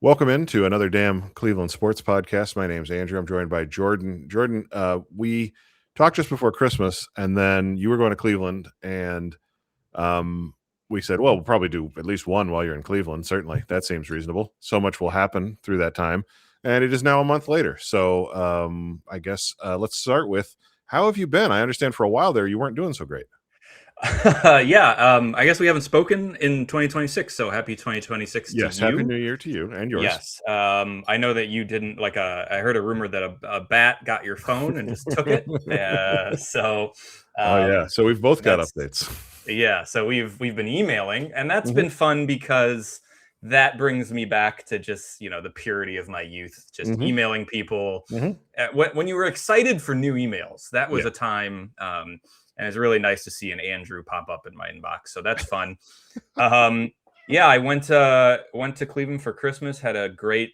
Welcome into another damn Cleveland sports podcast. My name's Andrew. I'm joined by Jordan. Jordan, we talked just before Christmas, and then you were going to Cleveland, and we said, well, we'll probably do at least one while you're in Cleveland. Certainly, that seems reasonable. So much will happen through that time, and it is now a month later. So I guess let's start with, how have you been? I understand for a while there you weren't doing so great. I guess we haven't spoken in 2026, so happy 2026 to Yes, Happy you. New Year to you and yours. Yes, I know that you didn't I heard a rumor that a bat got your phone and just took it. So Oh yeah, so we've both got that's updates. yeah. So we've been emailing, and that's Mhm. been fun because that brings me back to just the purity of my youth, just Mhm. emailing people. Mhm. When you were excited for new emails, that was Yeah. a time. And it's really nice to see an Andrew pop up in my inbox. So that's fun. Yeah, I went to Cleveland for Christmas, had a great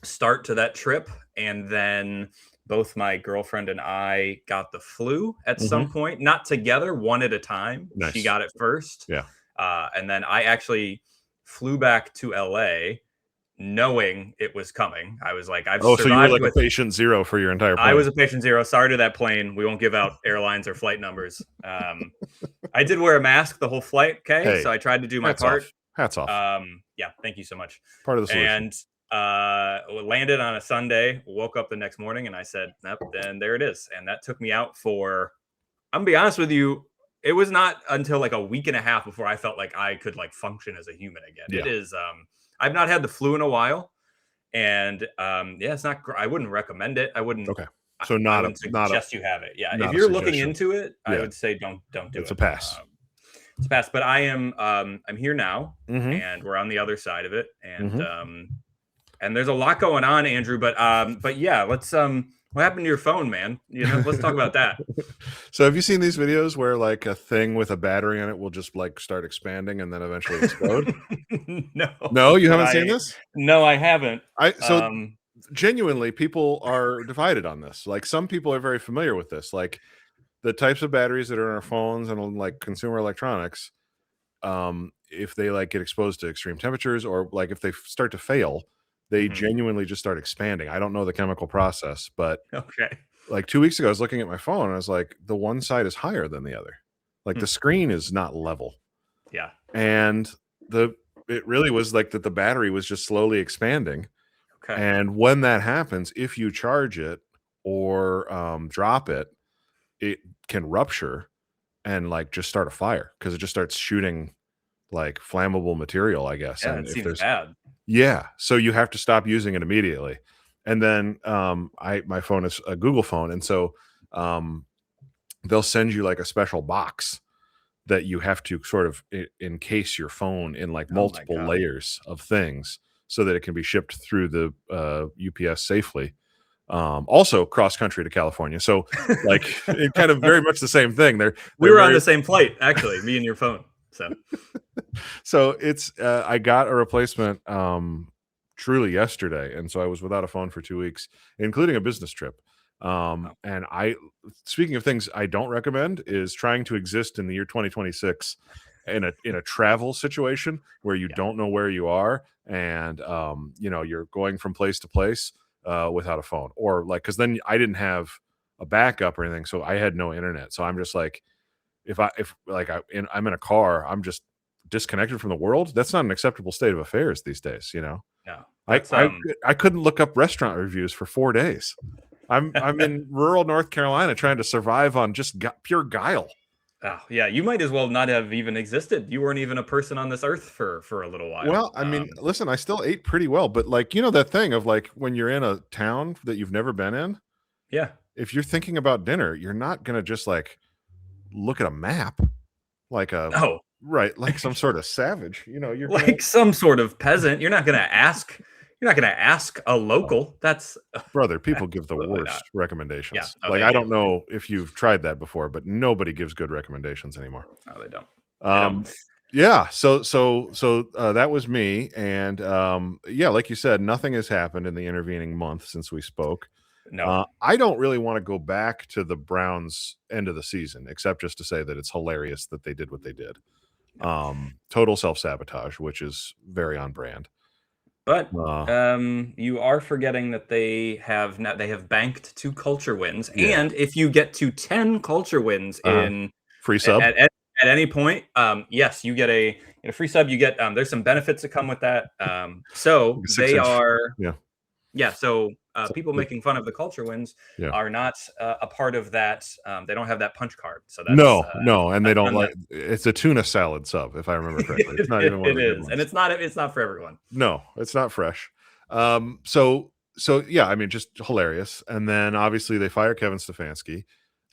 start to that trip, and then both my girlfriend and I got the flu at some Mhm. point, not together, one at a time. She Nice. got it first, Yeah. and then I actually flew back to LA knowing it was coming. I was like, I've Oh, so you were survived like a with patient zero for your entire I plane. was a patient zero. Sorry to that plane. We won't give out airlines or flight numbers. I did wear a mask the whole flight. Okay, so Hey, I tried to do my hats part. off. Hats off. Yeah, thank you so much. Part of the solution. And landed on a Sunday. Woke up the next morning, and I said, "Nope." And there it is. And that took me out for. I'm gonna be honest with you. It was not until like a week and a half before I felt like I could like function as a human again. It Yeah. is. I've not had the flu in a while, and yeah, it's not. I wouldn't recommend it. I wouldn't. Okay. I So I not a wouldn't not a suggest you have it. Yeah, if not a you're looking suggestion. into it, I Yeah. would say don't do It's a it. pass. It's a pass. But I'm here now, Mhm. and we're on the other side of it, Mhm. and there's a lot going on, Andrew. But yeah, let's what happened to your phone, man? Let's talk about that. So have you seen these videos where like a thing with a battery in it will just like start expanding and then eventually explode? No, No, you but haven't seen this? I haven't. So Um, genuinely people are divided on this. Like some people are very familiar with this. Like the types of batteries that are in our phones and on like consumer electronics, if they like get exposed to extreme temperatures or like if they start to fail, they mhm. genuinely just start expanding. I don't know the chemical process, but Okay. like 2 weeks ago, I was looking at my phone and I was like, the one side is higher than the other. Like Hmm. the screen is not level. Yeah. And the it really was like that the battery was just slowly expanding. Okay. And when that happens, if you charge it or drop it, it can rupture and like just start a fire because it just starts shooting like flammable material, I guess. Yeah, And it if seems there's bad. yeah, so you have to stop using it immediately. And then I my phone is a Google phone, and so um they'll send you like a special box that you have to sort of encase your phone in like Oh my multiple god. layers of things so that it can be shipped through the UPS safely. Also cross country to California. So like it kind of very much the same thing. We They're were on very the same flight, actually, me and your phone. So so it's I got a replacement truly yesterday, and so I was without a phone for 2 weeks, including a business trip. oh, And I speaking of things I don't recommend is trying to exist in the year 2026 in a travel situation where you yeah. don't know where you are and you're going from place to place without a phone, or like because then I didn't have a backup or anything, so I had no internet. So I'm just like if like I'm in a car, I'm just disconnected from the world. That's not an acceptable state of affairs these days. No. I That's I I couldn't look up restaurant reviews for 4 days. I'm in rural North Carolina trying to survive on just pure guile. oh, yeah, you might as well not have even existed. You weren't even a person on this earth for a little while. Well, I mean, listen, I still ate pretty well, but like that thing of like when you're in a town that you've never been in, Yeah. if you're thinking about dinner, you're not gonna just like look at a map like a Oh, right, like some sort of savage. You're gonna like some sort of peasant. You're not gonna ask a local. That's brother, people give the absolutely not. worst Yeah. recommendations. No, Like, they I don't do. know if you've tried that before, but nobody gives good recommendations anymore. No, they don't. They don't. Um, yeah, so that was me, and, yeah, like you said, nothing has happened in the intervening month since we spoke. No. I don't really wanna go back to the Browns' end of the season, except just to say that it's hilarious that they did what they did. No. Total self-sabotage, which is very on brand. But Uh, you are forgetting that they have banked 2 culture wins, yeah. and if you get to 10 culture wins Uh, in Free at, sub. at any point, yes, you get a free sub. You get there's some benefits that come with that. So Like a they 6-inch. are Yeah. yeah. So So, people making fun of the culture wins yeah. are not a part of that. They don't have that punch card. So No, no, and they that's don't on them. like it's a tuna salad sub, if I remember correctly. It's not even one of It the good is, and ones. it's not for everyone. No, it's not fresh. So yeah, I mean, just hilarious. And then obviously they fire Kevin Stefanski,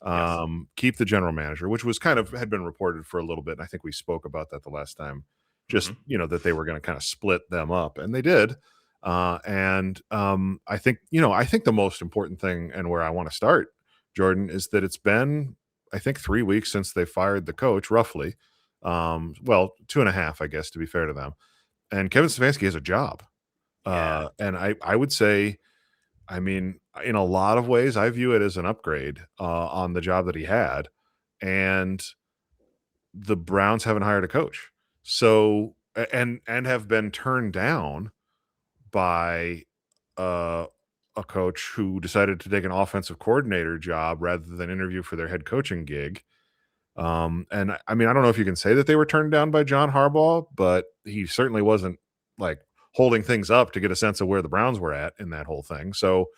Yes. keep the general manager, which was kind of had been reported for a little bit. And I think we spoke about that the last time. Just Hmm. that they were going to kind of split them up, and they did. And I think the most important thing, and where I want to start, Jordan, is that it's been I think 3 weeks since they fired the coach, roughly. Well, 2.5, I guess, to be fair to them. And Kevin Stefanski has a job. Yeah. And I would say, I mean, in a lot of ways, I view it as an upgrade on the job that he had. And the Browns haven't hired a coach. So and have been turned down by uh, a coach who decided to take an offensive coordinator job rather than interview for their head coaching gig. And I mean, I don't know if you can say that they were turned down by John Harbaugh, but he certainly wasn't like holding things up to get a sense of where the Browns were at in that whole thing. So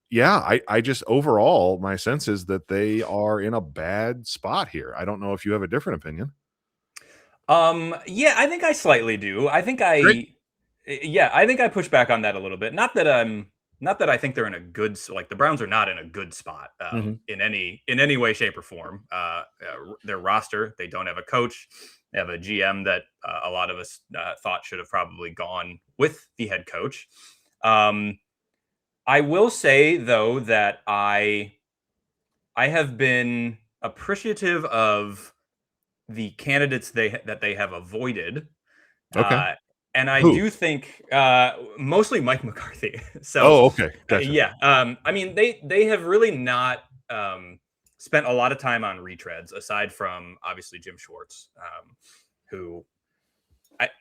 yeah, I just overall my sense is that they are in a bad spot here. I don't know if you have a different opinion. Yeah, I think I slightly do. Great. I think I push back on that a little bit. Not that I think they're in a good like the Browns are not in a good spot Hmm. in any way, shape, or form. Their roster, they don't have a coach. They have a GM that a lot of us thought should have probably gone with the head coach. Um, I will say though that I have been appreciative of the candidates that they have avoided. Okay. Uh, and I Who? do think mostly Mike McCarthy. So Oh, okay. Gotcha. yeah, I mean they have really not spent a lot of time on retreads aside from obviously Jim Schwartz, who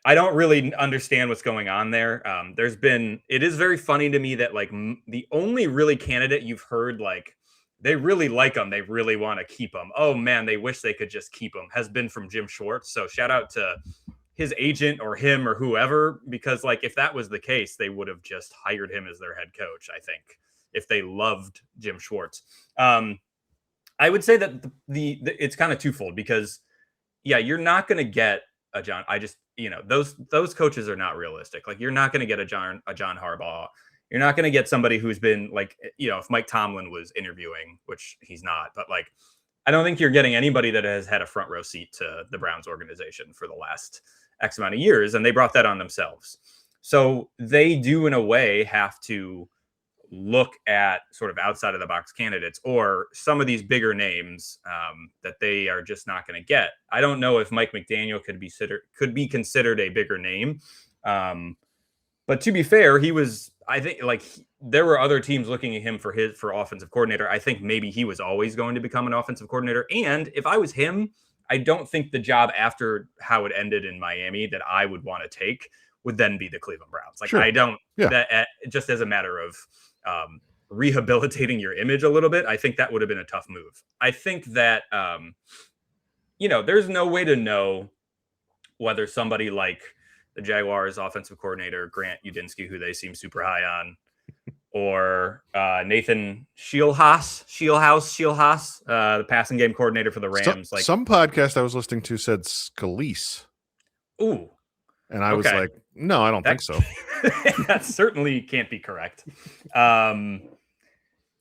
I don't really understand what's going on there. It is very funny to me that like the only really candidate you've heard like they really like him, they really want to keep him. Oh man, they wish they could just keep him. Has been from Jim Schwartz. So shout out to his agent or him or whoever, because like if that was the case, they would have just hired him as their head coach. I think if they loved Jim Schwartz, I would say that it's kind of twofold because yeah, you're not going to get a John. I just those coaches are not realistic. Like you're not going to get a John Harbaugh. You're not going to get somebody who's been like if Mike Tomlin was interviewing, which he's not, but like I don't think you're getting anybody that has had a front row seat to the Browns organization for the last X amount of years, and they brought that on themselves. So they do, in a way, have to look at sort of outside of the box candidates or some of these bigger names that they are just not going to get. I don't know if Mike McDaniel could be considered a bigger name, but to be fair, he was. I think there were other teams looking at him for offensive coordinator. I think maybe he was always going to become an offensive coordinator. And if I was him, I don't think the job after how it ended in Miami that I would want to take would then be the Cleveland Browns. Like Sure. I don't Yeah. that just as a matter of rehabilitating your image a little bit. I think that would have been a tough move. I think that there's no way to know whether somebody like the Jaguars offensive coordinator Grant Udinsky, who they seem super high on, or Nathan Shielhaus, the passing game coordinator for the Rams. Like, Some podcast I was listening to said Scalise, ooh, and I was okay, like, no, I don't that think so. that certainly can't be correct.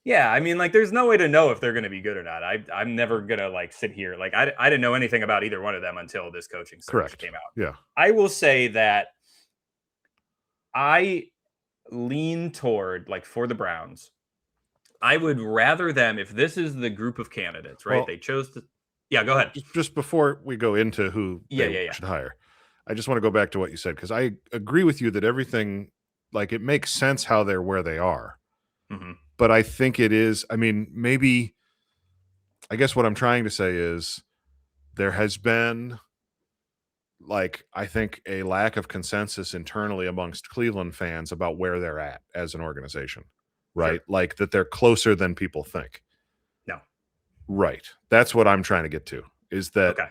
Yeah, I mean, like, there's no way to know if they're going to be good or not. I'm never gonna like sit here like I didn't know anything about either one of them until this coaching search Correct. came out. Yeah. I will say that I lean toward like for the Browns. I would rather them if this is the group of candidates, right? Well, They chose to. Yeah, go ahead. just before we go into who Yeah, they yeah, yeah. should hire, I just want to go back to what you said because I agree with you that everything, like, it makes sense how they're where they are. Hmm. But I think it is. I mean, maybe. I guess what I'm trying to say is there has been like, I think a lack of consensus internally amongst Cleveland fans about where they're at as an organization, right? Sure. Like that they're closer than people think. No. Right. That's what I'm trying to get to, is that Okay.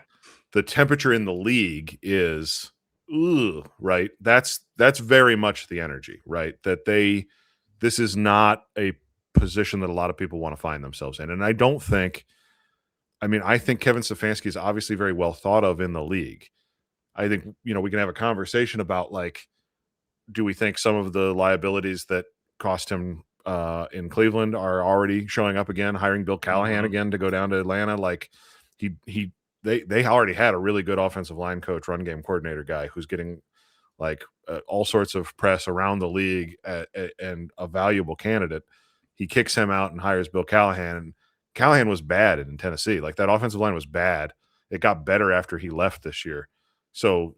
the temperature in the league is, ugh, right? That's very much the energy, right? That this is not a position that a lot of people want to find themselves in. And I don't think, I mean, I think Kevin Stefanski is obviously very well thought of in the league. I think, we can have a conversation about, like, do we think some of the liabilities that cost him in Cleveland are already showing up again, hiring Bill Callahan Mhm. again to go down to Atlanta? Like, they already had a really good offensive line coach, run game coordinator guy who's getting like all sorts of press around the league, and a valuable candidate. He kicks him out and hires Bill Callahan. And Callahan was bad in Tennessee. Like, that offensive line was bad. It got better after he left this year. So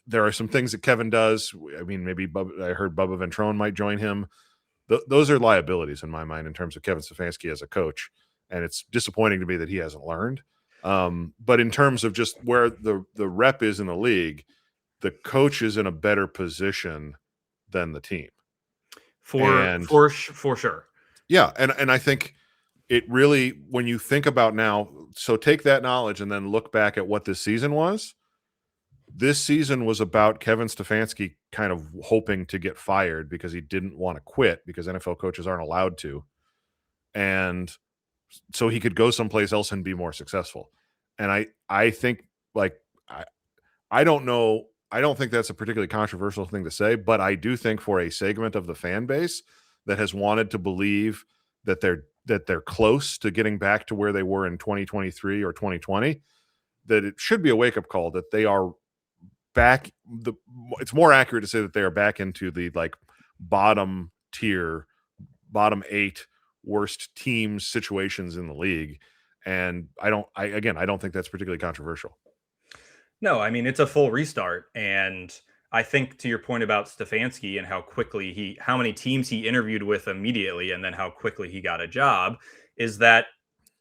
there are some things that Kevin does. I mean, maybe I heard Bubba Ventrone might join him. Those are liabilities in my mind in terms of Kevin Stefanski as a coach. And it's disappointing to me that he hasn't learned. But in terms of just where the rep is in the league, the coach is in a better position than the team. And For sure. yeah, and I think it really, when you think about now, so take that knowledge and then look back at what this season was. This season was about Kevin Stefanski kind of hoping to get fired because he didn't want to quit, because NFL coaches aren't allowed to. And so he could go someplace else and be more successful. And I think, like, I don't know. I don't think that's a particularly controversial thing to say, but I do think for a segment of the fan base that has wanted to believe that they're close to getting back to where they were in 2023 or 2020, that it should be a wake-up call that they are back. It's more accurate to say that they are back into the, like, bottom tier, bottom 8 worst teams situations in the league. And I don't think that's particularly controversial. No, I mean, it's a full restart. And I think, to your point about Stefanski and how many teams he interviewed with immediately and then how quickly he got a job, is that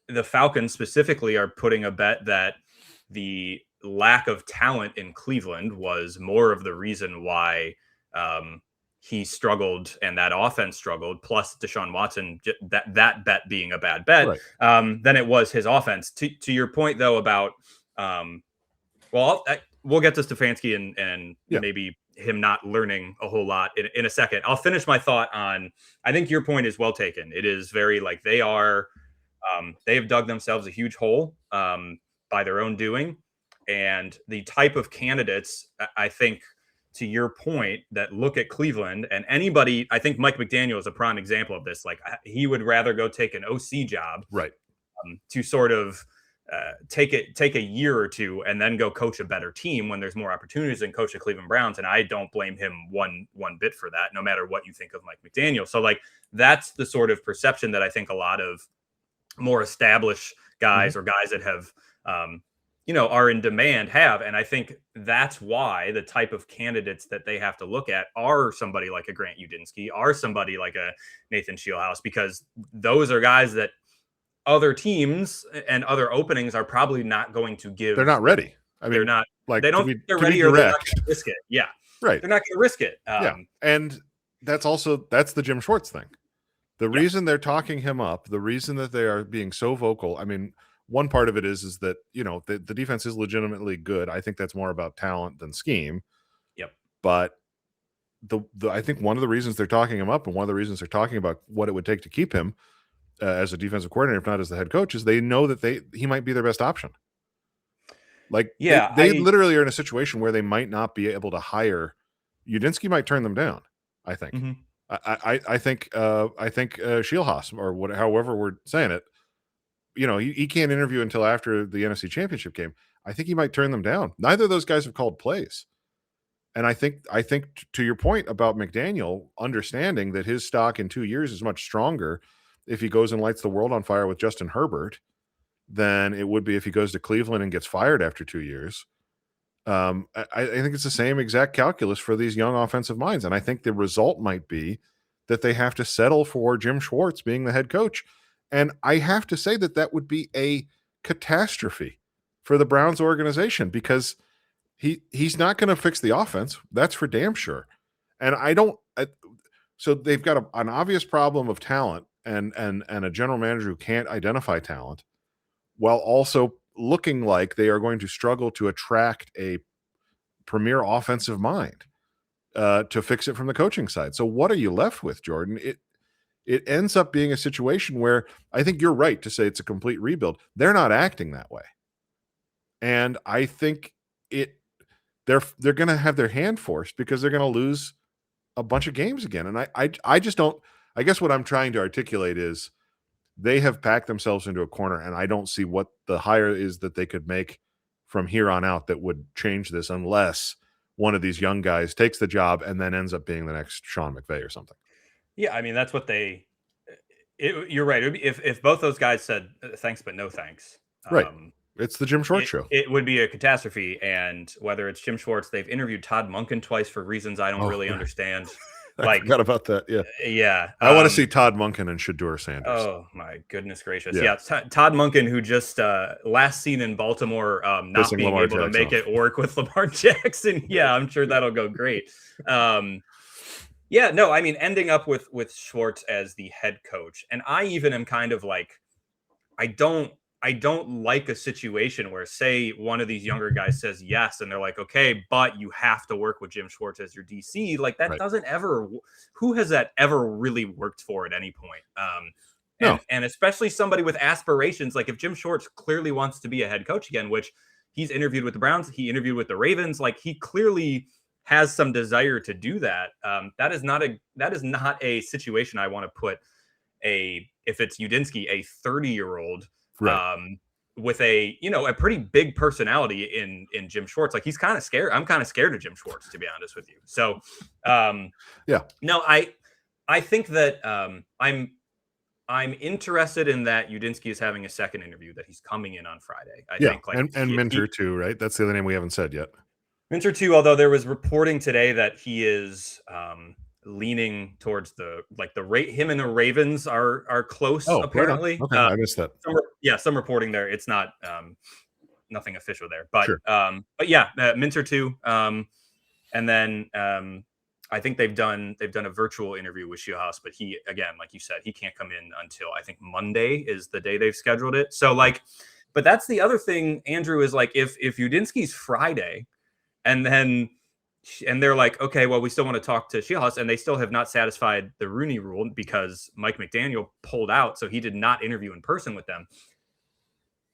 the Falcons specifically are putting a bet that the lack of talent in Cleveland was more of the reason why he struggled and that offense struggled, plus Deshaun Watson, that bet being a bad bet, Right. than it was his offense. To your point, though, about we'll get to Stefanski and Yeah. maybe him not learning a whole lot in a second. I'll finish my thought on. I think your point is well taken. It is very, like, they have dug themselves a huge hole by their own doing, and the type of candidates, I think, to your point, that look at Cleveland and anybody. I think Mike McDaniel is a prime example of this. Like, he would rather go take an OC job, Right. to sort of take a year or two and then go coach a better team when there's more opportunities than coach the Cleveland Browns. And I don't blame him one bit for that, no matter what you think of Mike McDaniel. So, like, that's the sort of perception that I think a lot of more established guys or guys that have, are in demand have. And I think that's why the type of candidates that they have to look at are somebody like a Grant Udinski, are somebody like a Nathan Shieldhouse, because those are guys that other teams and other openings are probably not going to give. They're not ready. I mean, they're not. like, They don't think they're ready, or they're not going to risk it. Yeah, right. they're not going to risk it. Yeah, and that's the Jim Schwartz thing. The reason they're talking him up, the reason that they are being so vocal. I mean, one part of it is that the defense is legitimately good. I think that's more about talent than scheme. Yep. But I think one of the reasons they're talking him up, and one of the reasons they're talking about what it would take to keep him as a defensive coordinator, if not as the head coach, is they know that he might be their best option. Like, they literally are in a situation where they might not be able to hire. Udinski might turn them down, I think. Mm-hmm. I think Shieldhouse, or however we're saying it, he can't interview until after the NFC Championship game. I think he might turn them down. Neither of those guys have called plays. And I think to your point about McDaniel, understanding that his stock in 2 years is much stronger if he goes and lights the world on fire with Justin Herbert than it would be if he goes to Cleveland and gets fired after 2 years. I think it's the same exact calculus for these young offensive minds. And I think the result might be that they have to settle for Jim Schwartz being the head coach. And I have to say that would be a catastrophe for the Browns organization, because he's not going to fix the offense. That's for damn sure. And so they've got an obvious problem of talent and a general manager who can't identify talent, while also looking like they are going to struggle to attract a premier offensive mind to fix it from the coaching side. So what are you left with, Jordan? It ends up being a situation where I think you're right to say it's a complete rebuild. They're not acting that way, and I think they're going to have their hand forced because they're going to lose a bunch of games again. And I just don't. I guess what I'm trying to articulate is they have packed themselves into a corner, and I don't see what the hire is that they could make from here on out that would change this, unless one of these young guys takes the job and then ends up being the next Sean McVay or something. Yeah, I mean that's what you're right. It would be, if both those guys said thanks but no thanks. Right. It's the Jim Schwartz show. It would be a catastrophe. And whether it's Jim Schwartz, they've interviewed Todd Monken twice for reasons I don't really understand. I forgot about that. Yeah. Yeah. I want to see Todd Monken and Shedeur Sanders. Oh, my goodness gracious. Yeah. Todd Monken, who just last seen in Baltimore, not being Lamar able Jackson to make it work with Lamar Jackson. Yeah, I'm sure that'll go great. Yeah, no, I mean, ending up with Schwartz as the head coach. And I even am kind of like, I don't like a situation where, say, one of these younger guys says yes, and they're like, okay, but you have to work with Jim Schwartz as your DC. Like that doesn't ever. Who has that ever really worked for at any point? And especially somebody with aspirations. Like if Jim Schwartz clearly wants to be a head coach again, which he's interviewed with the Browns, he interviewed with the Ravens. Like he clearly has some desire to do that. That is not a situation I want to put if it's Udinski, a 30-year-old. Right. With a pretty big personality in Jim Schwartz. Like he's kind of scared. I'm kind of scared of Jim Schwartz, to be honest with you. So no, I think that I'm interested in that Udinski is having a second interview, that he's coming in on Friday. I think and Minter too, right? That's the other name we haven't said yet. Minter too, although there was reporting today that he is leaning towards him and the Ravens are close, apparently. Okay, I missed that. Some reporting there. It's not nothing official there, but sure. But yeah, Minter too. And then I think they've done a virtual interview with Shieldhouse, but he, again, like you said, he can't come in until I think Monday is the day they've scheduled it. So but that's the other thing, Andrew, is like if Udinski's Friday, and they're like, okay, well, we still want to talk to Shieldhouse, and they still have not satisfied the Rooney Rule because Mike McDaniel pulled out, so he did not interview in person with them.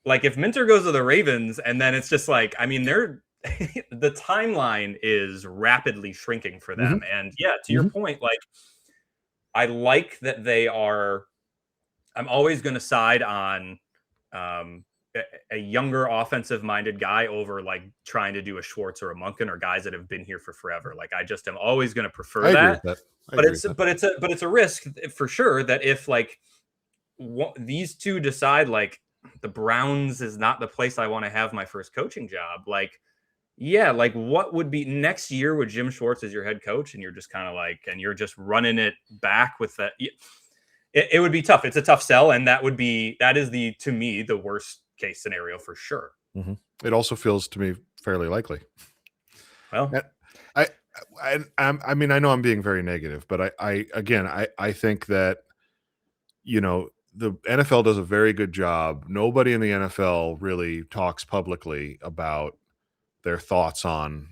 Like if Minter goes to the Ravens, and then it's just like, I mean, the timeline is rapidly shrinking for them. Mm-hmm. And yeah, to your point, like I like that I'm always going to side on a younger offensive minded guy over like trying to do a Schwartz or a Monken or guys that have been here for forever. Like I just am always going to prefer that. But it's a risk for sure that if like these two decide like the Browns is not the place I want to have my first coaching job, like like what would be next year with Jim Schwartz as your head coach, and you're just kind of like, and you're just running it back with that. It would be tough. It's a tough sell, and that is to me the worst case scenario for sure. Mm-hmm. It also feels to me fairly likely. Well, I mean, I know I'm being very negative, but I think that, the NFL does a very good job. Nobody in the NFL really talks publicly about their thoughts on,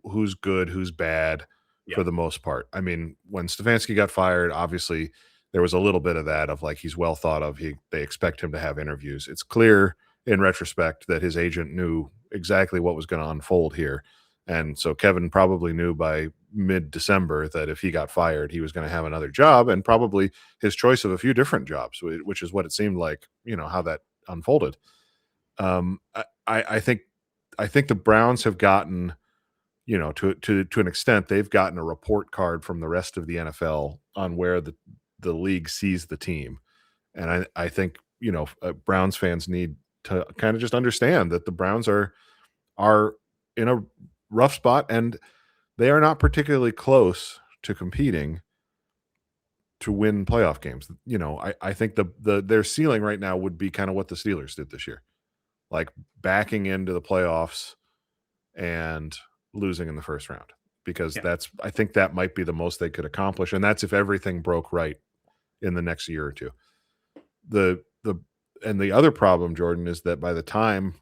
who's good, who's bad for the most part. I mean, when Stefanski got fired, obviously there was a little bit of that, of like, he's well thought of. They expect him to have interviews. It's clear in retrospect that his agent knew exactly what was going to unfold here. And so Kevin probably knew by mid-December that if he got fired, he was going to have another job, and probably his choice of a few different jobs, which is what it seemed like, how that unfolded. I think the Browns have gotten, to an extent, they've gotten a report card from the rest of the NFL on where the league sees the team. And I think, Browns fans need to kind of just understand that the Browns are in a rough spot, and they are not particularly close to competing to win playoff games. I think their ceiling right now would be kind of what the Steelers did this year, like backing into the playoffs and losing in the first round, because Yeah. I think that might be the most they could accomplish. And that's if everything broke right in the next year or two. And the other problem, Jordan, is that by the time,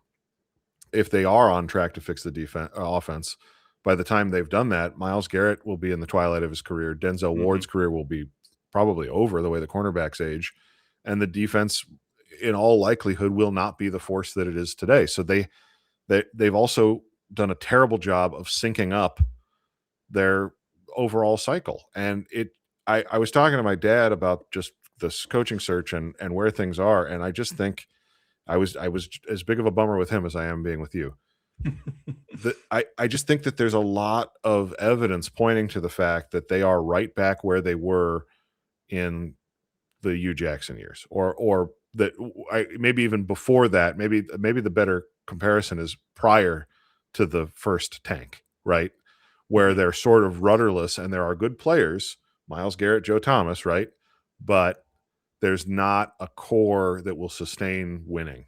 if they are on track to fix the offense, by the time they've done that, Myles Garrett will be in the twilight of his career. Denzel Mhm. Ward's career will be probably over, the way the cornerbacks age, and the defense, in all likelihood, will not be the force that it is today. So they've also done a terrible job of syncing up their overall cycle. And I was talking to my dad about just this coaching search and where things are, and I just think I was as big of a bummer with him as I am being with you. I just think that there's a lot of evidence pointing to the fact that they are right back where they were in the Hugh Jackson years, or that maybe even before that. Maybe the better comparison is prior to the first tank, right? Where Mhm. they're sort of rudderless, and there are good players, Myles Garrett, Joe Thomas, right? But there's not a core that will sustain winning,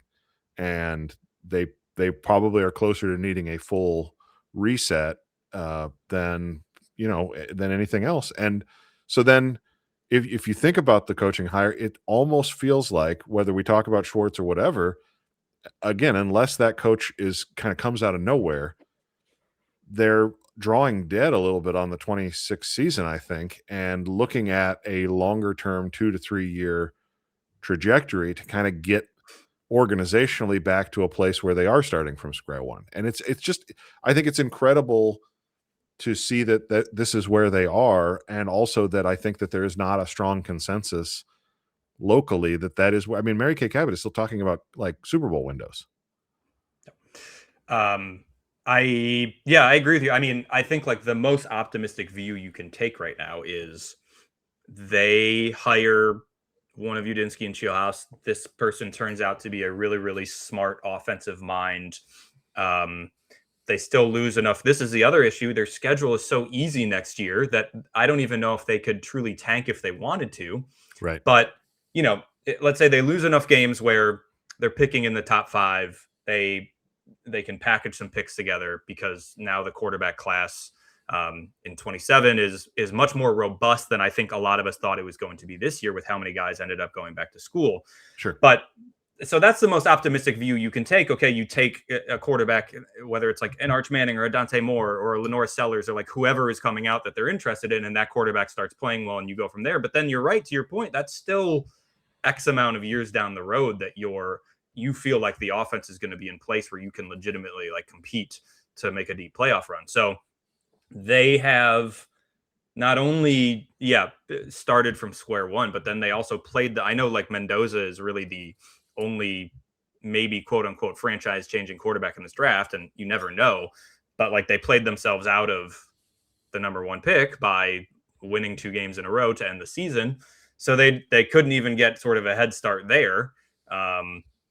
and they probably are closer to needing a full reset than than anything else. And so then, if you think about the coaching hire, it almost feels like, whether we talk about Schwartz or whatever, again, unless that coach is kind of comes out of nowhere, they're drawing dead a little bit on the 26th season, I think, and looking at a longer term 2 to 3 year trajectory to kind of get organizationally back to a place where they are starting from square one. And it's just, I think it's incredible to see that this is where they are, and also that I think that there is not a strong consensus locally that is where, I mean, Mary Kay Cabot is still talking about like Super Bowl windows. Um, I agree with you. I mean, I think like the most optimistic view you can take right now is they hire one of Udinski and Chilhouse. This person turns out to be a really, really smart offensive mind. Um, they still lose enough. This is the other issue. Their schedule is so easy next year that I don't even know if they could truly tank if they wanted to. Right. But, let's say they lose enough games where they're picking in the top five. They can package some picks together, because now the quarterback class in 27 is much more robust than I think a lot of us thought it was going to be this year, with how many guys ended up going back to school. Sure. But so that's the most optimistic view you can take. Okay, you take a quarterback, whether it's like an Arch Manning or a Dante Moore or a Lenore Sellers, or like whoever is coming out that they're interested in, and that quarterback starts playing well, and you go from there. But then you're right, to your point, that's still X amount of years down the road that you feel like the offense is going to be in place where you can legitimately like compete to make a deep playoff run. So they have not only started from square one, but then they also played I know like Mendoza is really the only maybe quote unquote franchise changing quarterback in this draft, and you never know, but like they played themselves out of the number one pick by winning 2 games in a row to end the season. So they couldn't even get sort of a head start there.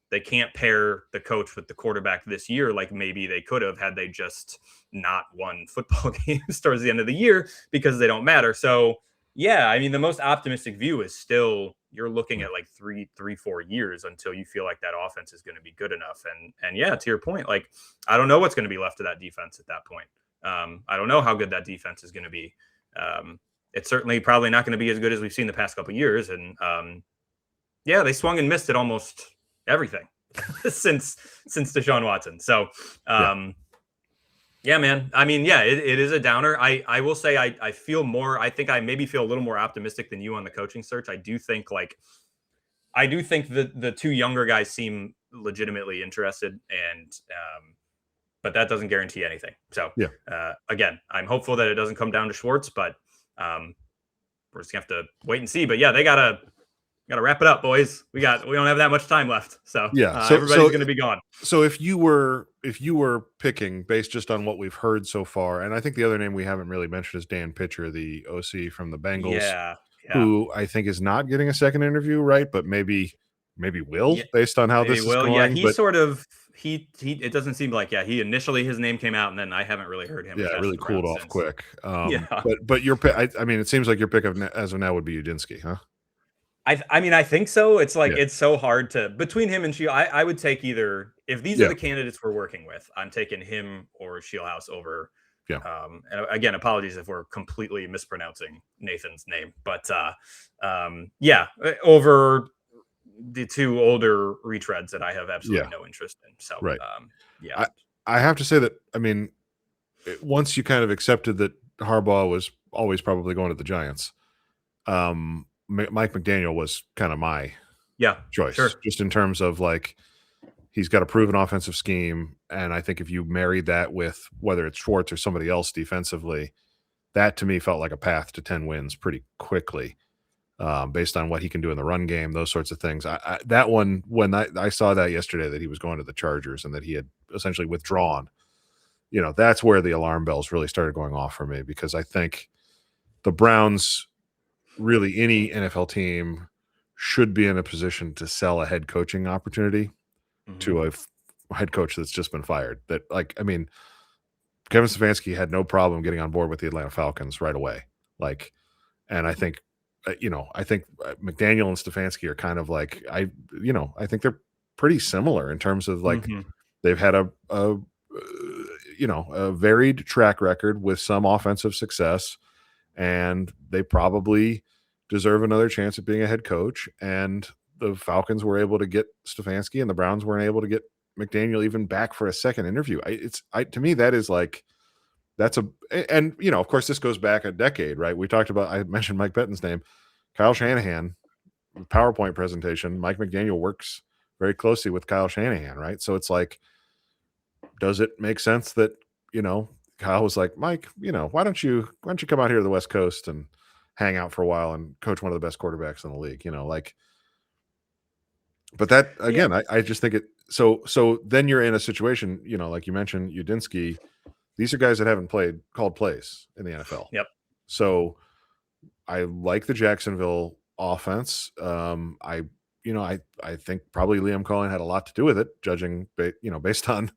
They can't pair the coach with the quarterback this year like maybe they could have had they just not won football games towards the end of the year, because they don't matter. So yeah, I mean, the most optimistic view is still you're looking at like 4 years until you feel like that offense is going to be good enough. And yeah, to your point, like I don't know what's going to be left of that defense at that point. I don't know how good that defense is going to be. It's certainly probably not going to be as good as we've seen the past couple of years. And yeah, they swung and missed at almost everything since Deshaun Watson. So yeah, man. I mean, yeah, it is a downer. I will say I feel more. I think I maybe feel a little more optimistic than you on the coaching search. I do think the two younger guys seem legitimately interested, and but that doesn't guarantee anything. So Yeah. Again, I'm hopeful that it doesn't come down to Schwartz, but we're just gonna have to wait and see. But yeah, they gotta wrap it up, boys. We don't have that much time left, so Yeah. everybody's gonna be gone. So if you were picking based just on what we've heard so far, and I think the other name we haven't really mentioned is Dan Pitcher, the OC from the Bengals, Yeah, who I think is not getting a second interview, right? But maybe will, yeah, based on how maybe this is will. Yeah, going. he But sort of he. It doesn't seem like he initially his name came out, and then I haven't really heard him yeah, it attached really to the cooled Browns off since. quick. Yeah, But your pick, I mean, it seems like your pick as of now would be Udinski, huh? I mean I think so. It's like Yeah. it's so hard to between him and Shio. I would take either if these are the candidates we're working with, I'm taking him or Shieldhouse over. Yeah. And again, apologies if we're completely mispronouncing Nathan's name, but yeah, over the two older retreads that I have absolutely no interest in. So, right. Yeah. I have to say that, I mean, once you kind of accepted that Harbaugh was always probably going to the Giants, Mike McDaniel was kind of my choice, sure. just in terms of like, he's got a proven offensive scheme. And I think if you married that with whether it's Schwartz or somebody else defensively, that to me felt like a path to 10 wins pretty quickly, based on what he can do in the run game, those sorts of things. That one, when I saw that yesterday, that he was going to the Chargers and that he had essentially withdrawn, that's where the alarm bells really started going off for me, because I think the Browns, really any NFL team, should be in a position to sell a head coaching opportunity to a head coach that's just been fired. That, like, I mean, Kevin Stefanski had no problem getting on board with the Atlanta Falcons right away. Like, and I think, I think McDaniel and Stefanski are kind of like, I think they're pretty similar in terms of like, they've had a varied track record with some offensive success, and they probably deserve another chance at being a head coach. And the Falcons were able to get Stefanski, and the Browns weren't able to get McDaniel even back for a second interview. To me, that is like, and of course, this goes back a decade, right? I mentioned Mike Pettine's name, Kyle Shanahan, PowerPoint presentation. Mike McDaniel works very closely with Kyle Shanahan, right? So it's like, does it make sense that, Kyle was like, Mike, why don't you come out here to the West Coast and hang out for a while and coach one of the best quarterbacks in the league, but that, again, I just think so then you're in a situation, like you mentioned, Udinski, these are guys that haven't called plays in the NFL. Yep. So I like the Jacksonville offense. I think probably Liam Cohen had a lot to do with it, judging, based on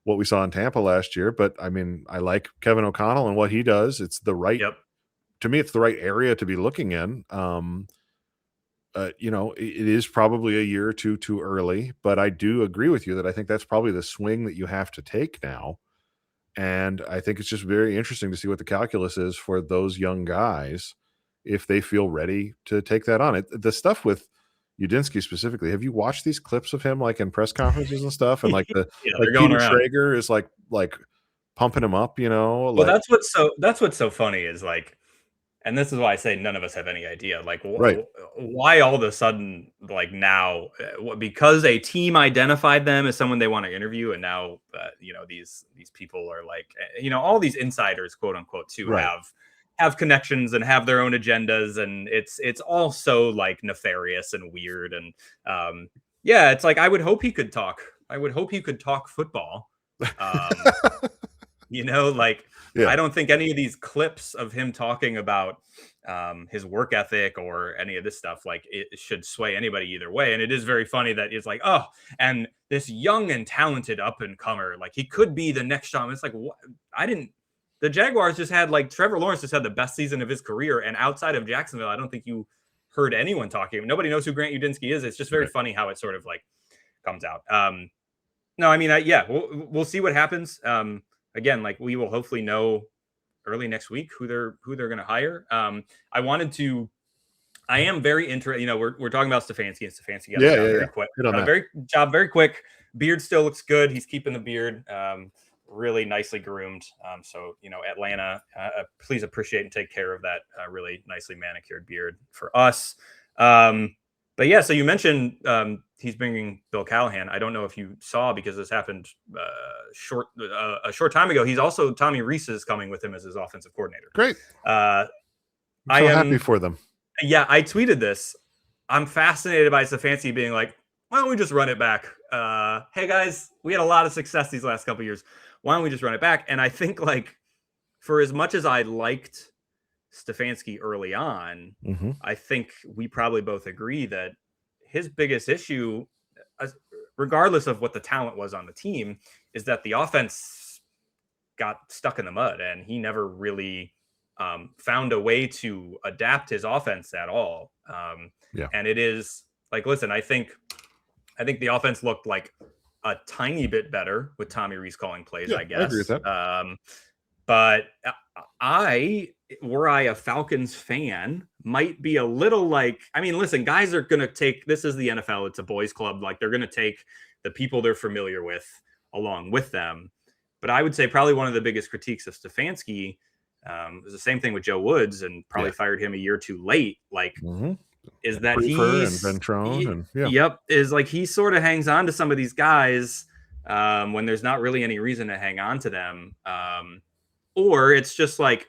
what we saw in Tampa last year. But I mean, I like Kevin O'Connell and what he does. It's the right, to me, it's the right area to be looking in. It is probably a year or two too early, but I do agree with you that I think that's probably the swing that you have to take now. And I think it's just very interesting to see what the calculus is for those young guys, if they feel ready to take that on. The stuff with Udinski specifically, have you watched these clips of him like in press conferences and stuff? And like like Peter Schrager is like pumping him up, Well, that's what's so funny is like, and this is why I say none of us have any idea, like, why all of a sudden, like now, because a team identified them as someone they want to interview, and now, these people are like, all these insiders, quote unquote, too, have connections and have their own agendas, and it's all so like nefarious and weird, and it's like I would hope he could talk football. I don't think any of these clips of him talking about his work ethic or any of this stuff, like, it should sway anybody either way. And it is very funny that it's like, oh, and this young and talented up and comer, like, he could be the next Sean. It's like, what? The Jaguars just had, like, Trevor Lawrence just had the best season of his career. And outside of Jacksonville, I don't think you heard anyone talking. Nobody knows who Grant Udinski is. It's just very funny how it sort of like comes out. No, I mean, we'll see what happens. Again, like, we will hopefully know early next week who they're going to hire. I am very interested. We're talking about Stefanski, and Stefanski got a job very quick. Very quick. Beard still looks good. He's keeping the beard really nicely groomed. So Atlanta, please appreciate and take care of that really nicely manicured beard for us. But yeah, so you mentioned he's bringing Bill Callahan. I don't know if you saw, because this happened a short time ago. He's also, Tommy Reese is coming with him as his offensive coordinator. Great. I'm so happy for them. Yeah, I tweeted this. I'm fascinated by Stefanski being like, why don't we just run it back? Hey guys, we had a lot of success these last couple of years. Why don't we just run it back? And I think, like, for as much as I liked Stefanski early on, I think we probably both agree that his biggest issue, regardless of what the talent was on the team, is that the offense got stuck in the mud, and he never really found a way to adapt his offense at all. And it is like, listen, I think the offense looked like a tiny bit better with Tommy Rees calling plays, I guess. I agree with that. But were I a Falcons fan, might be a little like, I mean, listen, guys are going to take, this is the NFL, it's a boys club. Like they're going to take the people they're familiar with along with them. But I would say probably one of the biggest critiques of Stefanski was the same thing with Joe Woods, and probably fired him a year too late. Like, is that and Ventrone and is like he sort of hangs on to some of these guys when there's not really any reason to hang on to them. Or it's just like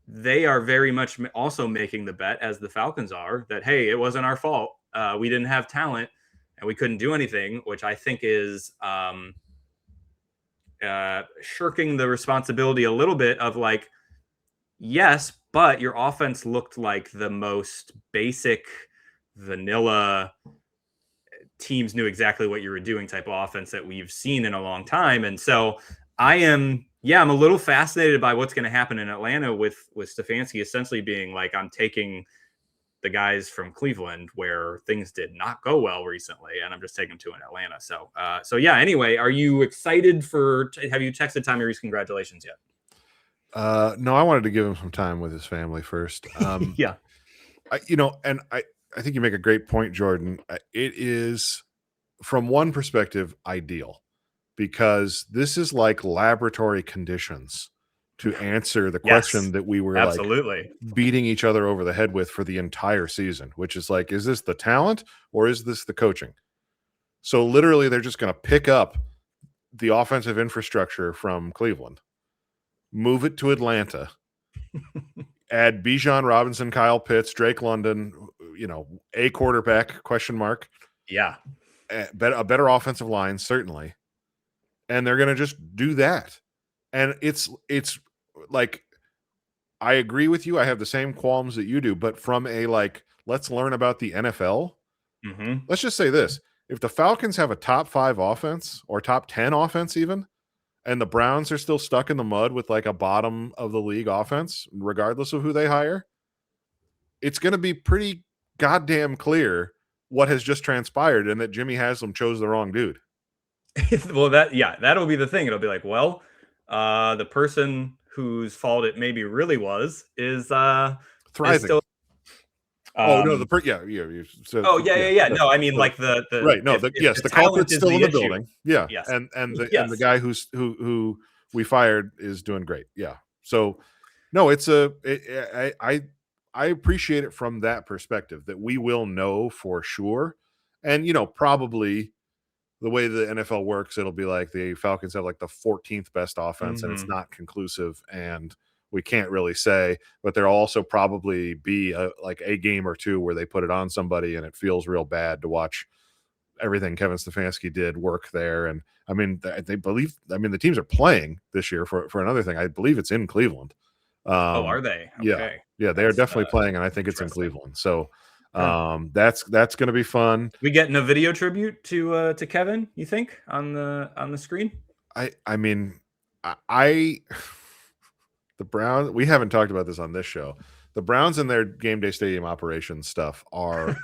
they are very much also making the bet, as the Falcons are, that, hey, it wasn't our fault. We didn't have talent and we couldn't do anything, which I think is shirking the responsibility a little bit of like, yes, but your offense looked like the most basic, vanilla, teams knew exactly what you were doing type of offense that we've seen in a long time. And so I'm a little fascinated by what's going to happen in Atlanta with Stefanski essentially being like, I'm taking the guys from Cleveland where things did not go well recently, and I'm just taking them to in Atlanta. So yeah, anyway, are you excited have you texted Tommy Rees congratulations yet? No, I wanted to give him some time with his family first. Yeah. I think you make a great point, Jordan. It is, from one perspective, ideal, because this is like laboratory conditions to answer the question that we were absolutely like beating each other over the head with for the entire season, which is like, is this the talent or is this the coaching? So literally they're just going to pick up the offensive infrastructure from Cleveland, move it to Atlanta, add Bijan Robinson, Kyle Pitts, Drake London, a quarterback, question mark. Yeah. A better offensive line, certainly. And they're going to just do that. And it's like, I agree with you. I have the same qualms that you do, but from a like, let's learn about the NFL. Let's just say this. If the Falcons have a top 5 offense or top 10 offense even, and the Browns are still stuck in the mud with like a bottom of the league offense, regardless of who they hire, it's going to be pretty goddamn clear what has just transpired and that Jimmy Haslam chose the wrong dude. Well, that'll be the thing. It'll be like, well, the person whose fault it maybe really was is thriving. Still, you said, No, I mean, like the right. No, the culprit's still in the building. Yeah, yes. and the guy who we fired is doing great. Yeah. So no, I appreciate it from that perspective that we will know for sure, and probably the way the NFL works, it'll be like the Falcons have like the 14th best offense, and it's not conclusive, and we can't really say, but there'll also probably be a game or two where they put it on somebody and it feels real bad to watch everything Kevin Stefanski did work there. And I mean, the teams are playing this year for another thing. I believe it's in Cleveland. Are they? Okay. Yeah, they are definitely playing, and I think it's in Cleveland. So that's going to be fun. We getting a video tribute to Kevin, you think, on the screen? I mean, the Browns, we haven't talked about this on this show. The Browns and their game day stadium operations stuff are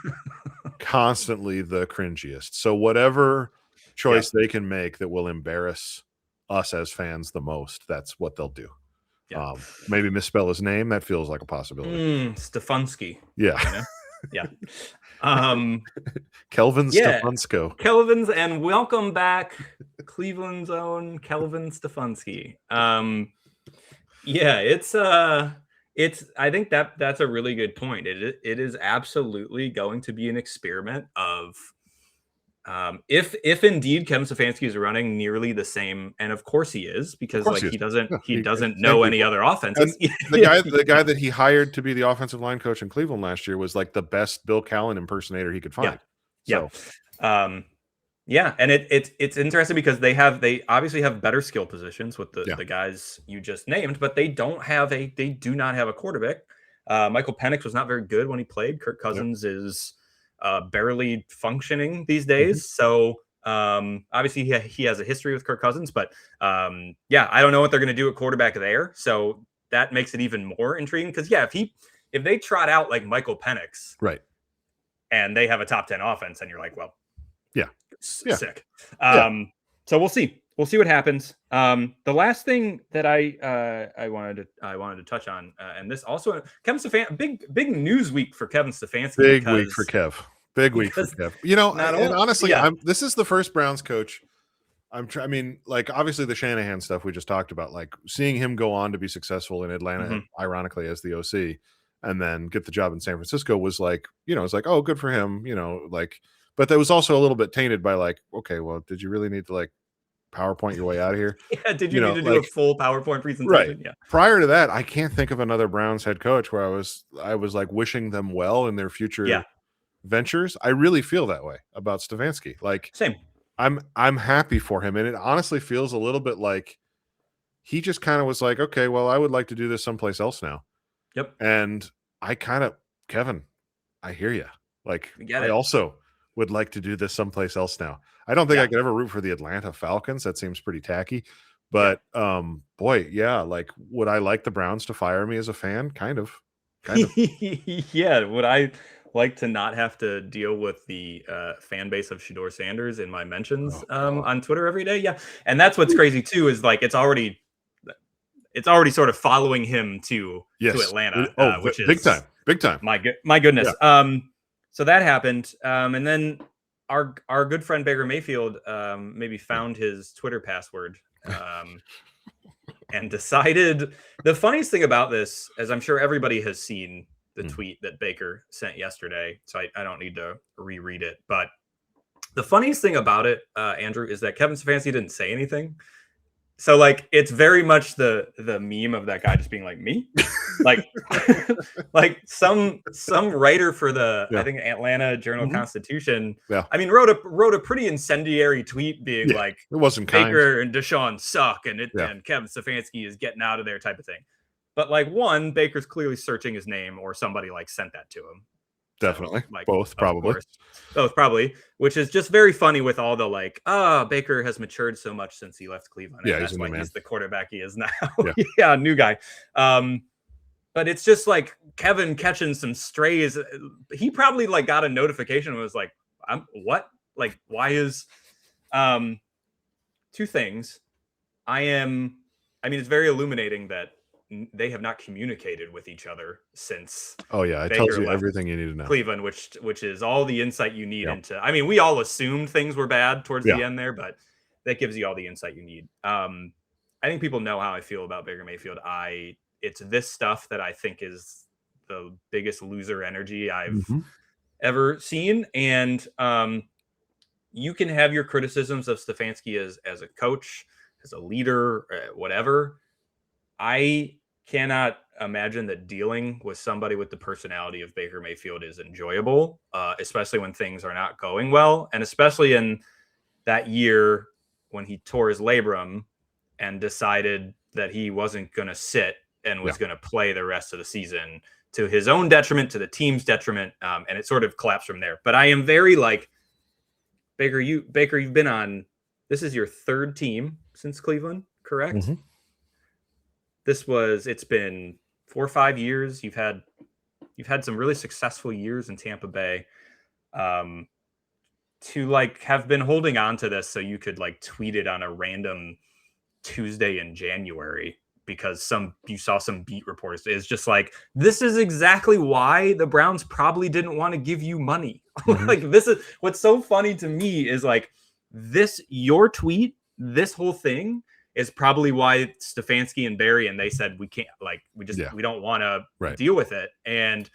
constantly the cringiest. So whatever choice they can make that will embarrass us as fans the most, that's what they'll do. Yeah. Maybe misspell his name. That feels like a possibility. Stefanski. Yeah. Yeah. Kelvin Stefansko. Kelvin's, and welcome back, Cleveland's own Kelvin Stefanski. It's I think that's a really good point. It is absolutely going to be an experiment of if indeed Kevin Stefanski is running nearly the same, and of course he is, because he doesn't know any other offenses. The guy that he hired to be the offensive line coach in Cleveland last year was like the best Bill Callen impersonator he could find. And it's interesting because they obviously have better skill positions with the guys you just named, but they do not have a quarterback. Michael Penix was not very good when he played. Kirk Cousins is barely functioning these days. So obviously he has a history with Kirk Cousins, but I don't know what they're going to do at quarterback there. So that makes it even more intriguing because if they trot out like Michael Penix, right, and they have a top 10 offense, and you're like, well, sick. So we'll see. We'll see what happens. The last thing that I wanted to touch on, and this also Kevin Stefanski, big news week for Kevin Stefanski. Big week for Kev. Big week for Kev. You know, and honestly, this is the first Browns coach. I mean, like, obviously the Shanahan stuff we just talked about, like seeing him go on to be successful in Atlanta, ironically as the OC, and then get the job in San Francisco was like, you know, it's like, oh, good for him, you know, like, but that was also a little bit tainted by like, okay, well, did you really need to like PowerPoint your way out of here? Yeah, did you need to do a full PowerPoint presentation? Right. Yeah. Prior to that, I can't think of another Browns head coach where I was like wishing them well in their future ventures. I really feel that way about Stefanski. Like, same. I'm happy for him, and it honestly feels a little bit like he just kind of was like, okay, well, I would like to do this someplace else now. Yep. And I kind of, Kevin, I hear you. Like, I also would like to do this someplace else now. I don't think I could ever root for the Atlanta Falcons. That seems pretty tacky. But boy, yeah, like, would I like the Browns to fire me as a fan? Kind of. Yeah. Would I like to not have to deal with the fan base of Shedeur Sanders in my mentions on Twitter every day? Yeah. And that's what's crazy too, is like it's already sort of following him to Atlanta, which is big time. My goodness. Yeah. So that happened. And then our good friend Baker Mayfield maybe found his Twitter password and decided. The funniest thing about this, as I'm sure everybody has seen the tweet that Baker sent yesterday, so I don't need to reread it. But the funniest thing about it, Andrew, is that Kevin Stefanski didn't say anything. So like it's very much the meme of that guy just being like, me, like like some writer for the I think Atlanta Journal-Constitution. Yeah. I mean wrote a pretty incendiary tweet being like, it wasn't Baker and Deshaun suck and Kevin Stefanski is getting out of there type of thing. But like Baker's clearly searching his name, or somebody like sent that to him. Definitely. So, like, both probably, which is just very funny with all the like, Baker has matured so much since he left Cleveland. Yeah, that's why he's the quarterback he is now. New guy. But it's just like Kevin catching some strays. He probably like got a notification and was like, what? Like, why is two things. I mean, it's very illuminating that they have not communicated with each other since. Oh yeah, it tells you everything you need to know. Cleveland, which is all the insight you need into. I mean, we all assumed things were bad towards the end there, but that gives you all the insight you need. I think people know how I feel about Baker Mayfield. It's this stuff that I think is the biggest loser energy I've ever seen, and you can have your criticisms of Stefanski as a coach, as a leader, whatever. I cannot imagine that dealing with somebody with the personality of Baker Mayfield is enjoyable, especially when things are not going well. And especially in that year when he tore his labrum and decided that he wasn't going to sit and was going to play the rest of the season, to his own detriment, to the team's detriment. And it sort of collapsed from there. But I am very like, Baker, you've been on, this is your third team since Cleveland, correct? It's been 4 or 5 years. You've had some really successful years in Tampa Bay. To like have been holding on to this so you could like tweet it on a random Tuesday in January because you saw some beat reporters, is just like, this is exactly why the Browns probably didn't want to give you money. Like, this is what's so funny to me is like your tweet, this whole thing is probably why Stefanski and Barry and they said we can't, like, we don't want to deal with it. And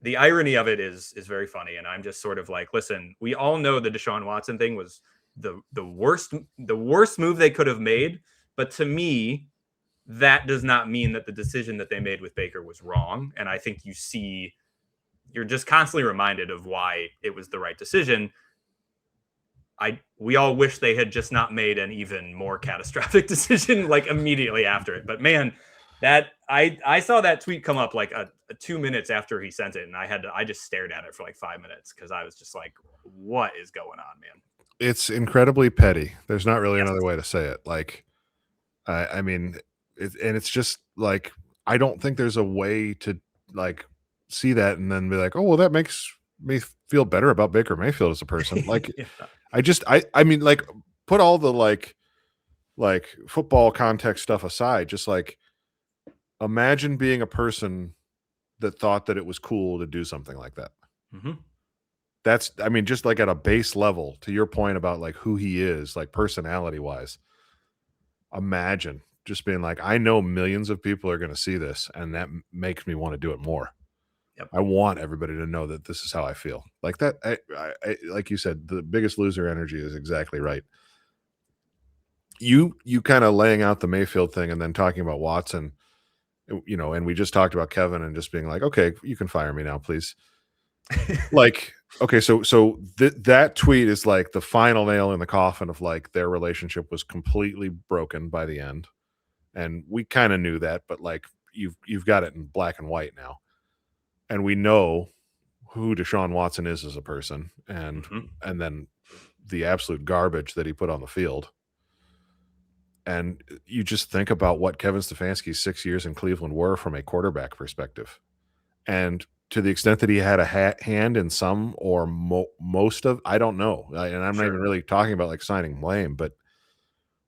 the irony of it is very funny. And I'm just sort of like, listen, we all know the Deshaun Watson thing was the worst move they could have made. But to me, that does not mean that the decision that they made with Baker was wrong. And I think you're just constantly reminded of why it was the right decision. We all wish they had just not made an even more catastrophic decision like immediately after it. But man, that I saw that tweet come up like a 2 minutes after he sent it, and I just stared at it for like 5 minutes because I was just like, what is going on, man? It's incredibly petty. There's not really another way to say it. Like, I mean, it's just like, I don't think there's a way to like see that and then be like, oh, well, that makes me feel better about Baker Mayfield as a person. Like, I mean, like, put all the like football context stuff aside, just like imagine being a person that thought that it was cool to do something like that. Mhm. That's, I mean, just like at a base level, to your point about like who he is, like personality wise, imagine just being like, I know millions of people are going to see this, and that makes me want to do it more. Yep. I want everybody to know that this is how I feel. Like that, like you said, the Biggest Loser energy is exactly right. You kind of laying out the Mayfield thing and then talking about Watson, and we just talked about Kevin and just being like, okay, you can fire me now, please. Like, okay, so that tweet is like the final nail in the coffin of like their relationship was completely broken by the end, and we kind of knew that, but like you've got it in black and white now, and we know who Deshaun Watson is as a person, and then the absolute garbage that he put on the field. And you just think about what Kevin Stefanski's 6 years in Cleveland were from a quarterback perspective. And to the extent that he had a hand in some or most of, I don't know. And I'm not even really talking about like signing blame, but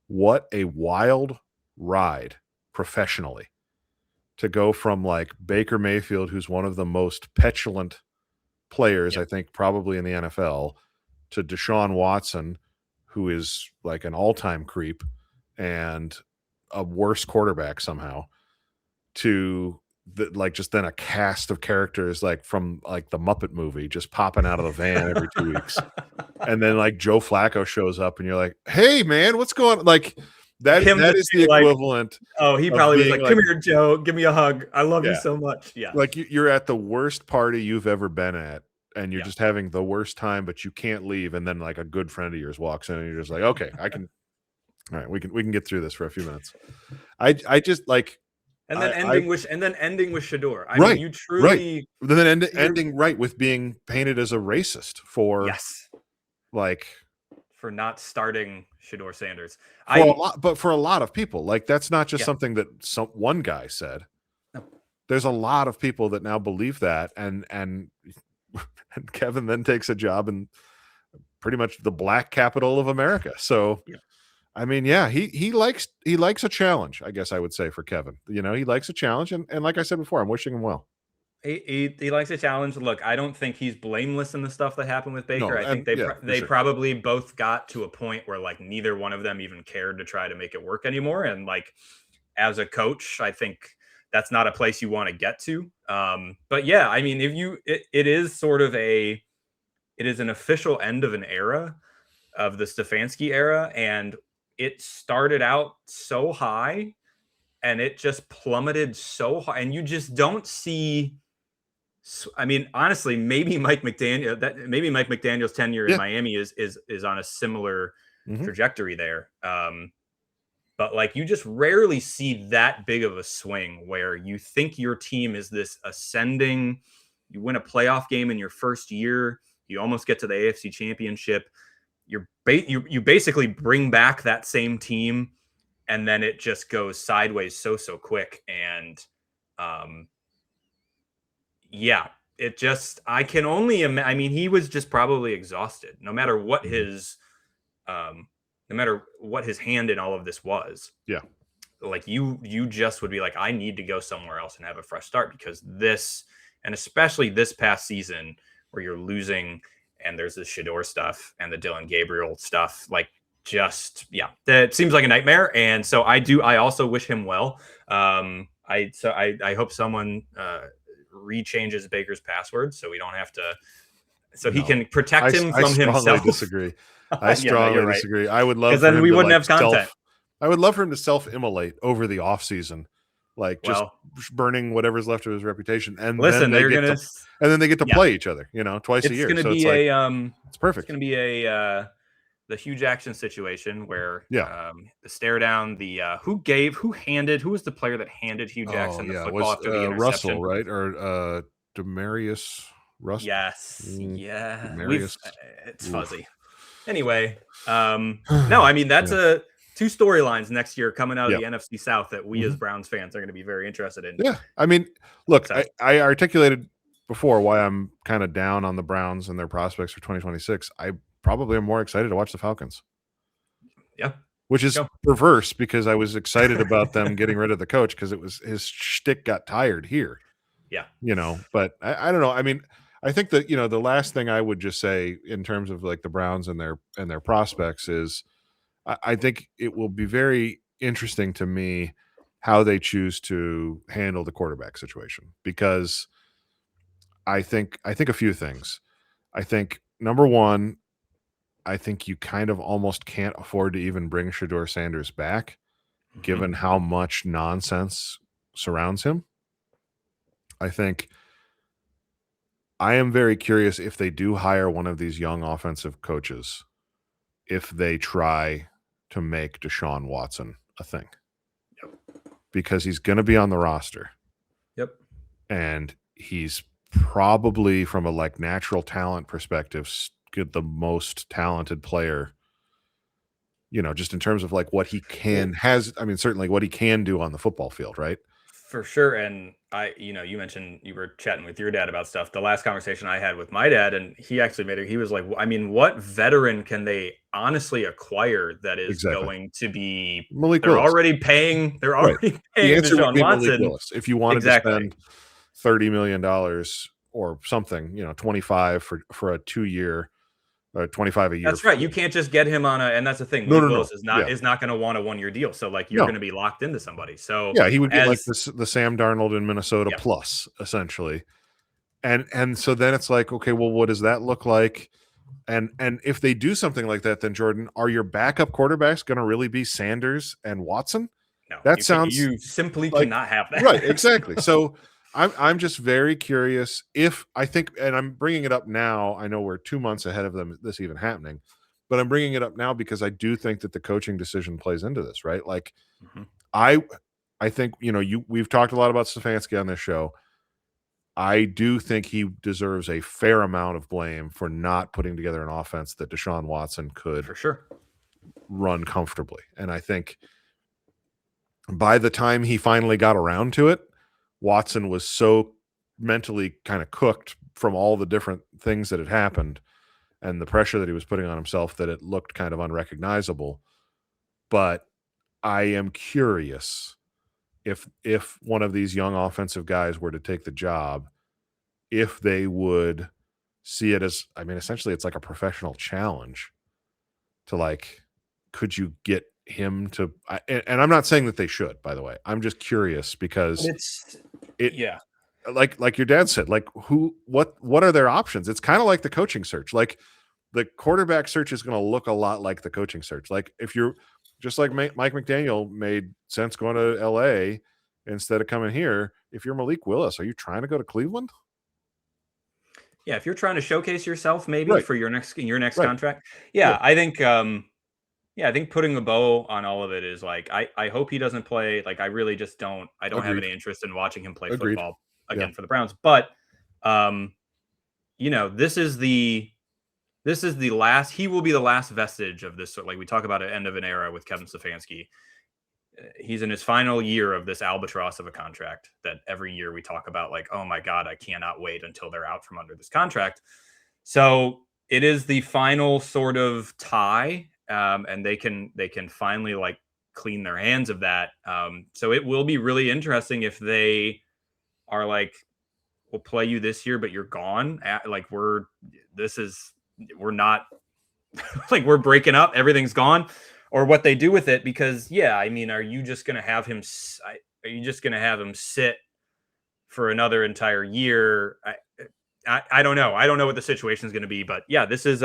what a wild ride professionally to go from like Baker Mayfield, who's one of the most petulant players, I think, probably in the NFL, to Deshaun Watson, who is like an all-time creep and a worse quarterback somehow, to like just then a cast of characters like from like the Muppet movie just popping out of the van every 2 weeks. And then like Joe Flacco shows up and you're like, hey man, what's going on? Like that is the equivalent. Oh, he probably was like, come here, Joe, give me a hug. I love you so much. Yeah. Like you're at the worst party you've ever been at, and you're just having the worst time, but you can't leave. And then like a good friend of yours walks in and you're just like, okay, I can, all right, we can get through this for a few minutes. I just like, and then ending with Shador. I mean, you truly ending right with being painted as a racist for for not starting Shador Sanders. But for a lot of people, like that's not just something that one guy said. No. There's a lot of people that now believe that, and Kevin then takes a job in pretty much the black capital of America. So I mean, yeah, he likes a challenge, I guess I would say, for Kevin. You know, he likes a challenge, and like I said before, I'm wishing him well. He likes a challenge. Look, I don't think he's blameless in the stuff that happened with Baker. No, I think they probably both got to a point where like neither one of them even cared to try to make it work anymore. And like as a coach, I think that's not a place you want to get to. But yeah, I mean, it is an official end of an era, of the Stefanski era, and it started out so high and it just plummeted so high, and you just don't see. I mean, honestly, maybe Mike McDaniel's tenure in Miami is on a similar trajectory there. But like you just rarely see that big of a swing where you think your team is this ascending. You win a playoff game in your first year. You almost get to the AFC Championship. You basically bring back that same team, and then it just goes sideways so quick. And it just, I can only imagine. I mean, he was just probably exhausted, no matter what his hand in all of this was. Yeah. Like you just would be like, I need to go somewhere else and have a fresh start, because this, and especially this past season where you're losing and there's the Shador stuff and the Dylan Gabriel stuff, like just, that seems like a nightmare. And so I also wish him well. I hope someone rechanges Baker's password so we don't have to, he can protect him from himself. I strongly disagree. I would love, because then we wouldn't have content. I would love for him to self-immolate over the offseason, like just burning whatever's left of his reputation, and then they get to play each other, twice a year. It's perfect. It's going to be the Hugh Jackson situation where the stare down, the who was the player that handed Hugh Jackson the football after the interception? Russell, right? Or Demarius Russell? Yes. It's fuzzy. Anyway, no, I mean, that's two storylines next year coming out of the NFC South that we as Browns fans are going to be very interested in. Yeah. I mean, look, I articulated before why I'm kind of down on the Browns and their prospects for 2026. I probably am more excited to watch the Falcons. Yeah. which is Go. perverse because I was excited about them getting rid of the coach because it was his shtick got tired here, Yeah. but I don't know. I mean, I think that, the last thing I would just say in terms of like the Browns and their prospects is I think it will be very interesting to me how they choose to handle the quarterback situation, because I think a few things. I think number one, I think you kind of almost can't afford to even bring Shador Sanders back, Mhm. given how much nonsense surrounds him. I think I am very curious if they do hire one of these young offensive coaches, if they try to make Deshaun Watson a thing, Yep. because he's going to be on the roster Yep. and he's probably, from a like natural talent perspective, the most talented player, just in terms of like what he Well, certainly what he can do on the football field, right? for sure. And you mentioned you were chatting with your dad about stuff. The last conversation I had with my dad, and he actually made it, he was like, I mean, what veteran can they honestly acquire that is Exactly. going to be, Malik they're Willis. already paying, Right. The answer would Deshaun be Malik Watson. Willis. If you wanted to Exactly. spend $30 million or something, 25 for a 2 year, 25 a year. That's right. You can't just get him on and that's the thing. No, Malik no, no. Willis Yeah. is not going to want a 1 year deal. So like you're No. going to be locked into somebody. So Yeah, he would get like as, the Sam Darnold in Minnesota yep. plus, essentially. And so then it's like, okay, well, what does that look like? And if they do something like that, then Jordan, are your backup quarterbacks going to really be Sanders and Watson? No, That you can't, sounds you simply like cannot have right, that. exactly. So I'm just very curious if I think, and I'm bringing it up now. I know we're 2 months ahead of this even happening, but I'm bringing it up now because I do think that the coaching decision plays into this, right? Like Mhm. I think we've talked a lot about Stefanski on this show. I do think he deserves a fair amount of blame for not putting together an offense that Deshaun Watson could For sure. run comfortably. And I think by the time he finally got around to it, Watson was so mentally kind of cooked from all the different things that had happened and the pressure that he was putting on himself that it looked kind of unrecognizable. But I am curious if one of these young offensive guys were to take the job, if they would see it as, I mean, essentially it's like a professional challenge to like, could you get him to, and I'm not saying that they should, by the way. I'm just curious because It's it, yeah. like your dad said, like what are their options? It's kind of like the coaching search. Like the quarterback search is going to look a lot like the coaching search. Like if you're just like Mike McDaniel made sense going to LA instead of coming here. If you're Malik Willis, are you trying to go to Cleveland? Yeah, if you're trying to showcase yourself maybe Right. for your next Right. contract. Yeah. I think putting a bow on all of it is like I hope he doesn't play. Like I don't have Agreed. any interest in watching him play Agreed. football Yeah. again for the Browns. But um, this is the last, he will be the last vestige of this. Like we talk about an end of an era with Kevin Stefanski. He's in his final year of this albatross of a contract that every year we talk about, like, oh my God, I cannot wait until they're out from under this contract. So it is the final sort of tie, and they can finally like clean their hands of that. So it will be really interesting if they are like, we'll play you this year, but you're gone. Like we're not like we're breaking up, everything's gone, or what they do with it. Because yeah, I mean, are you just going to have him? Are you just going to have him sit for another entire year? I don't know. I don't know what the situation is going to be, but yeah, this is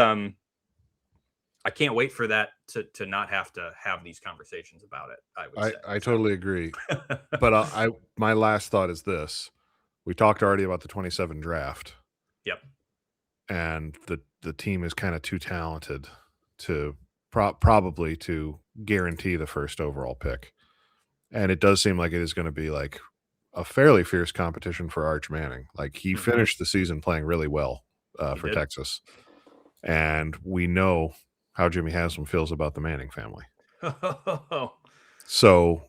I can't wait for that to not have to have these conversations about it. I would say. I So. totally agree. But my last thought is this. We talked already about the 27 draft, Yep. and the team is kind of too talented to probably to guarantee the first overall pick. And it does seem like it is going to be like a fairly fierce competition for Arch Manning. Like he Mhm. finished the season playing really well He for did. Texas. And we know how Jimmy Haslam feels about the Manning family. So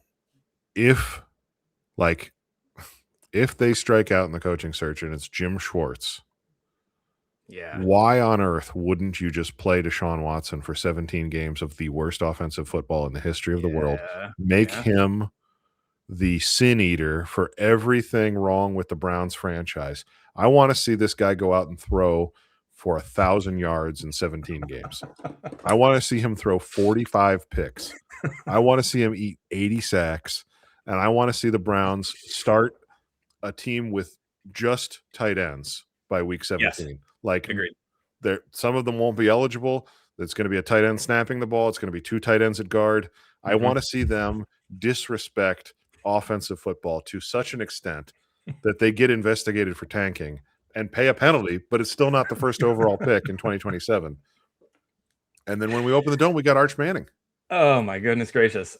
if like if they strike out in the coaching search and it's Jim Schwartz, Yeah. Why on earth wouldn't you just play Deshaun Watson for 17 games of the worst offensive football in the history of the world? Yeah. Make Yeah. him the sin eater for everything wrong with the Browns franchise. I want to see this guy go out and throw for 1,000 yards in 17 games. I want to see him throw 45 picks. I want to see him eat 80 sacks. And I want to see the Browns start a team with just tight ends by week 17. Yes. Like, Agreed. some of them won't be eligible. It's going to be a tight end snapping the ball. It's going to be 2 tight ends at guard. I want to see them disrespect offensive football to such an extent that they get investigated for tanking and pay a penalty, but it's still not the first overall pick in 2027. And then when we open the dome, we got Arch Manning. Oh my goodness gracious.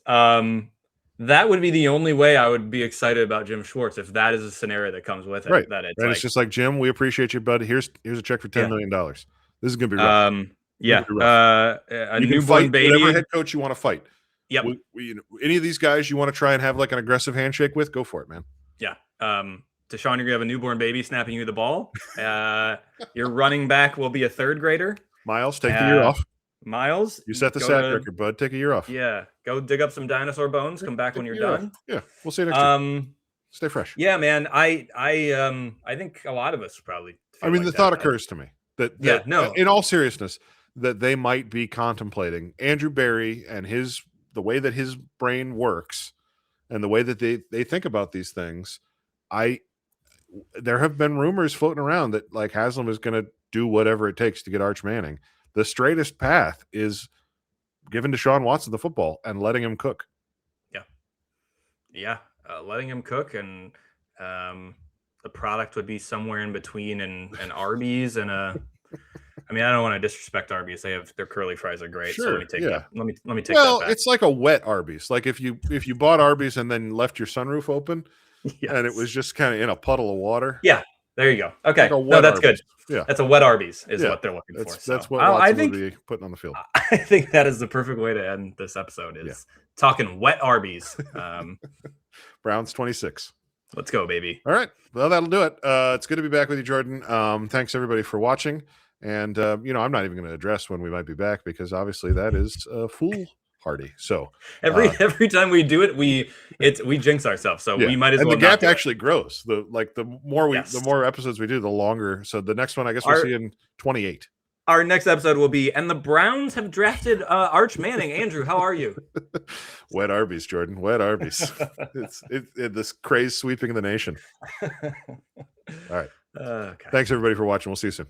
That would be the only way I would be excited about Jim Schwartz, if that is a scenario that comes with it. Right. That it's and it's just like, Jim, we appreciate you, bud. Here's a check for $10 million. This is going to be rough. Yeah. Be rough. A You can newborn fight baby. whatever head coach you want to fight. Yep. Any of these guys you want to try and have like an aggressive handshake with, go for it, man. Yeah. Deshaun, you're gonna have a newborn baby snapping you the ball. Your running back will be a third grader. Miles, take the year off. Miles, You set the sack record, bud. Take a year off. Yeah, go dig up some dinosaur bones. Come back when you're done. Off. Yeah, we'll see you next year. Stay fresh. Yeah, man. I think a lot of us probably. I mean, the thought occurs to me that in all seriousness, that they might be contemplating Andrew Berry and the way that his brain works and the way that they think about these things. There have been rumors floating around that like Haslam is going to do whatever it takes to get Arch Manning. The straightest path is giving Deshaun Watson the football and letting him cook. Yeah, letting him cook, and the product would be somewhere in between an Arby's and a. I mean, I don't want to disrespect Arby's. Their curly fries are great. Sure, so let me take that. Let me take that Well, back. it's like a wet Arby's. Like if you bought Arby's and then left your sunroof open, and it was just kind of in a puddle of water. Yeah, there you go. Okay, Like no, that's Arby's. good. Yeah, that's a wet Arby's is what they're looking for. That's what Watson would be putting on the field. I think that is the perfect way to end this episode. Is talking wet Arby's. Browns 26. Let's go, baby. All right. Well, that'll do it. It's good to be back with you, Jordan. Thanks everybody for watching. And I'm not even going to address when we might be back because obviously that is foolhardy. So every time we do it, we jinx ourselves. So we might as well. And the gap actually grows. The more the more episodes we do, the longer. So the next one, I guess we'll see in 28. Our next episode will be, and the Browns have drafted Arch Manning. Andrew, how are you? Wet Arby's, Jordan. Wet Arby's. it's this craze sweeping the nation. All right. Okay. Thanks everybody for watching. We'll see you soon.